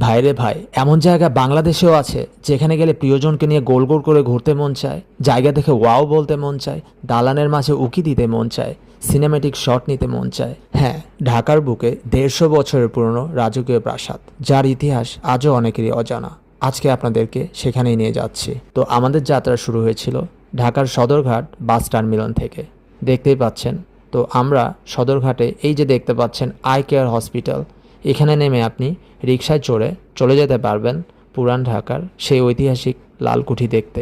ভাইরে ভাই, এমন জায়গা বাংলাদেশেও আছে যেখানে গেলে প্রিয়জনকে নিয়ে গোল গোল করে ঘুরতে মন চায়, জায়গা দেখে ওয়াও বলতে মন চায়, দালানের মাঝে উকি দিতে মন চায়, সিনেম্যাটিক শট নিতে মন চায়। হ্যাঁ, ঢাকার বুকে 150 বছরের পুরনো রাজকীয় প্রাসাদ, যার ইতিহাস আজও অনেকেরই অজানা। আজকে আপনাদেরকে সেখানেই নিয়ে যাচ্ছি। তো আমাদের যাত্রা শুরু হয়েছিল ঢাকার সদরঘাট বাস টার্মিনাল থেকে। দেখতেই পাচ্ছেন, তো আমরা সদরঘাটে এই যে দেখতে পাচ্ছেন আই কেয়ার হসপিটাল, এখানে নেমে আপনি রিকশায় চড়ে চলে যেতে পারবেন পুরান ঢাকার সেই ঐতিহাসিক লালকুঠি দেখতে।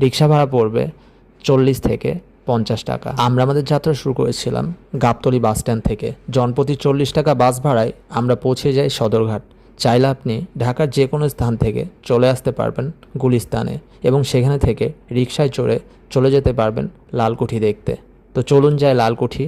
রিকশা ভাড়া পড়বে 40 থেকে 50 টাকা। আমরা আমাদের যাত্রা শুরু করেছিলাম গাবতলী বাস স্ট্যান্ড থেকে। জনপ্রতি 40 টাকা বাস ভাড়ায় আমরা পৌঁছে যাই সদরঘাট। চাইলে আপনি ঢাকার যে কোনো স্থান থেকে চলে আসতে পারবেন গুলিস্তানে, এবং সেখানে থেকে রিকশায় চড়ে চলে যেতে পারবেন লালকুঠি দেখতে। তো চলুন যাই লালকুঠি।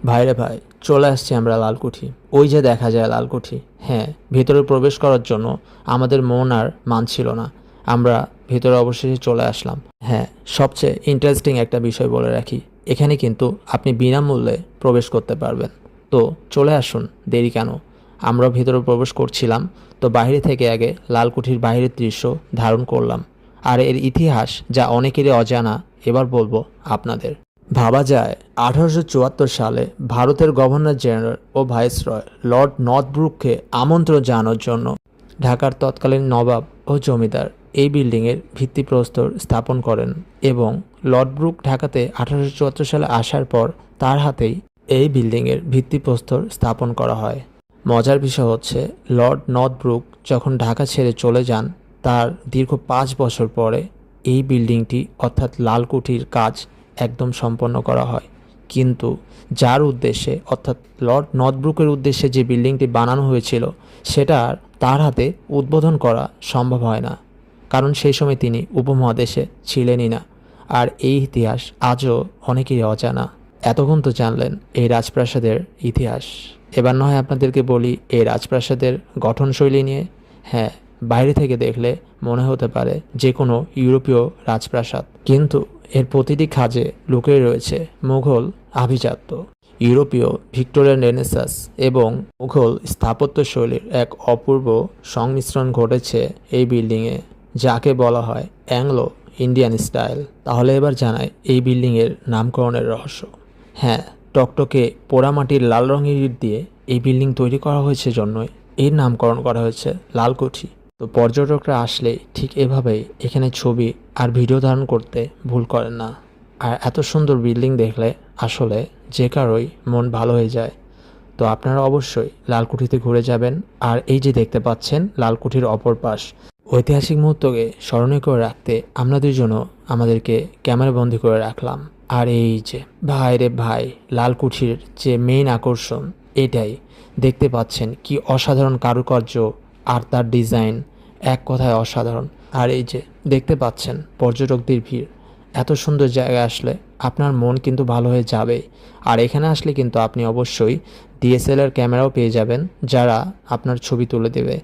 ভাইরে ভাই, চলে আসছি আমরা লালকুঠি। ওই যে দেখা যায় লালকুঠি। হ্যাঁ, ভিতরে প্রবেশ করার জন্য আমাদের মন আর মানছিল না। আমরা ভিতরে অবশেষে চলে আসলাম। হ্যাঁ, সবচেয়ে ইন্টারেস্টিং একটা বিষয় বলে রাখি, এখানে কিন্তু আপনি বিনামূল্যে প্রবেশ করতে পারবেন। তো চলে আসুন, দেরি কেন। আমরা ভিতরে প্রবেশ করছিলাম, তো বাইরে থেকে আগে লালকুঠির বাইরের দৃশ্য ধারণ করলাম, আর এর ইতিহাস যা অনেকেরই অজানা এবার বলবো আপনাদের। ভাবা যায় 1874 সালে ভারতের গভর্নর জেনারেল ও ভাইসরয় লর্ড নর্থব্রুককে আমন্ত্রণ জানানোর জন্য ঢাকার তৎকালীন নবাব ও জমিদার এই বিল্ডিংয়ের ভিত্তিপ্রস্তর স্থাপন করেন, এবং লর্ড ব্রুক ঢাকাতে 1874 সালে আসার পর তার হাতেই এই বিল্ডিংয়ের ভিত্তিপ্রস্তর স্থাপন করা হয়। মজার বিষয় হচ্ছে, লর্ড নর্থব্রুক যখন ঢাকা ছেড়ে চলে যান, তার দীর্ঘ 5 বছর পরে এই বিল্ডিংটি অর্থাৎ লালকুঠির কাজ একদম সম্পন্ন করা হয়। কিন্তু যার উদ্দেশ্যে অর্থাৎ লর্ড নর্থব্রুকের উদ্দেশ্যে যে বিল্ডিংটি বানানো হয়েছিল, সেটা আর তার হাতে উদ্বোধন করা সম্ভব হয় না, কারণ সেই সময় তিনি উপমহাদেশে ছিলেনই না। আর এই ইতিহাস আজও অনেকেরই অজানা। এতক্ষণ তো জানলেন এই রাজপ্রাসাদের ইতিহাস, এবার না হয় আপনাদেরকে বলি এই রাজপ্রাসাদের গঠনশৈলী নিয়ে। হ্যাঁ, বাইরে থেকে দেখলে মনে হতে পারে যে কোনো ইউরোপীয় রাজপ্রাসাদ, কিন্তু এর প্রতিটি খাঁজে লুকিয়ে রয়েছে মুঘল আভিজাত্য, ইউরোপীয় ভিক্টোরিয়ান রেনেসাঁস এবং মুঘল স্থাপত্যশৈলীর এক অপূর্ব সংমিশ্রণ ঘটেছে এই বিল্ডিংয়ে, যাকে বলা হয় অ্যাংলো ইন্ডিয়ান স্টাইল। তাহলে এবার জানাই এই বিল্ডিংয়ের নামকরণের রহস্য। হ্যাঁ, টকটকে পোড়ামাটির লাল রঙের ইট দিয়ে এই বিল্ডিং তৈরি করা হয়েছে জন্যই এর নামকরণ করা হয়েছে লালকুঠি। তো পর্যটকরা আসলে ঠিক এভাবেই এখানে ছবি আর ভিডিও ধারণ করতে ভুল করেন না। আর এত সুন্দর বিল্ডিং দেখলে আসলে যে কারোই মন ভালো হয়ে যায়। তো আপনারা অবশ্যই লালকুঠিতে ঘুরে যাবেন। আর এই যে দেখতে পাচ্ছেন লালকুঠির অপর পাশ, ঐতিহাসিক মুহূর্তকে স্মরণীয় করে রাখতে আমরা দুজনও আমাদেরকে ক্যামেরাবন্দি করে রাখলাম। আর এই যে ভাই রে ভাই, লালকুঠির যে মেইন আকর্ষণ এটাই। দেখতে পাচ্ছেন কি অসাধারণ কারুকার্য আর তার ডিজাইন, এক কথায় অসাধারণ। আর এই যে দেখতে পাচ্ছেন পর্যটকদের ভিড়। এত সুন্দর জায়গায় আসলে আপনার মন কিন্তু ভালো হয়ে যাবে। আর এখানে আসলে কিন্তু আপনি অবশ্যই ডিএসএলআর ক্যামেরাও পেয়ে যাবেন, যারা আপনার ছবি তুলে দেবে।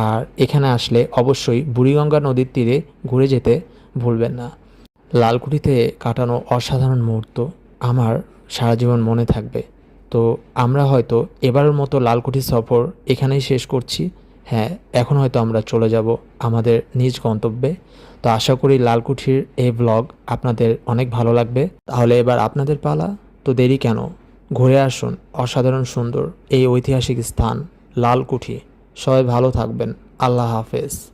আর এখানে আসলে অবশ্যই বুড়িগঙ্গা নদীর তীরে ঘুরে যেতে ভুলবেন না। লালকুঠিতে কাটানো অসাধারণ মুহূর্ত আমার সারা জীবন মনে থাকবে। তো আমরা হয়তো এবারের মতো লালকুঠি সফর এখানেই শেষ করছি। হ্যাঁ, এখন হয়তো আমরা চলে যাব আমাদের নিজ গন্তব্যে। তো আশা করি লালকুঠির এই ব্লগ আপনাদের অনেক ভালো লাগবে। তাহলে এবার আপনাদের পালা, তো দেরি কেন, ঘুরে আসুন অসাধারণ সুন্দর এই ঐতিহাসিক স্থান লালকুঠি। সবাই ভালো থাকবেন। আল্লাহ হাফেজ।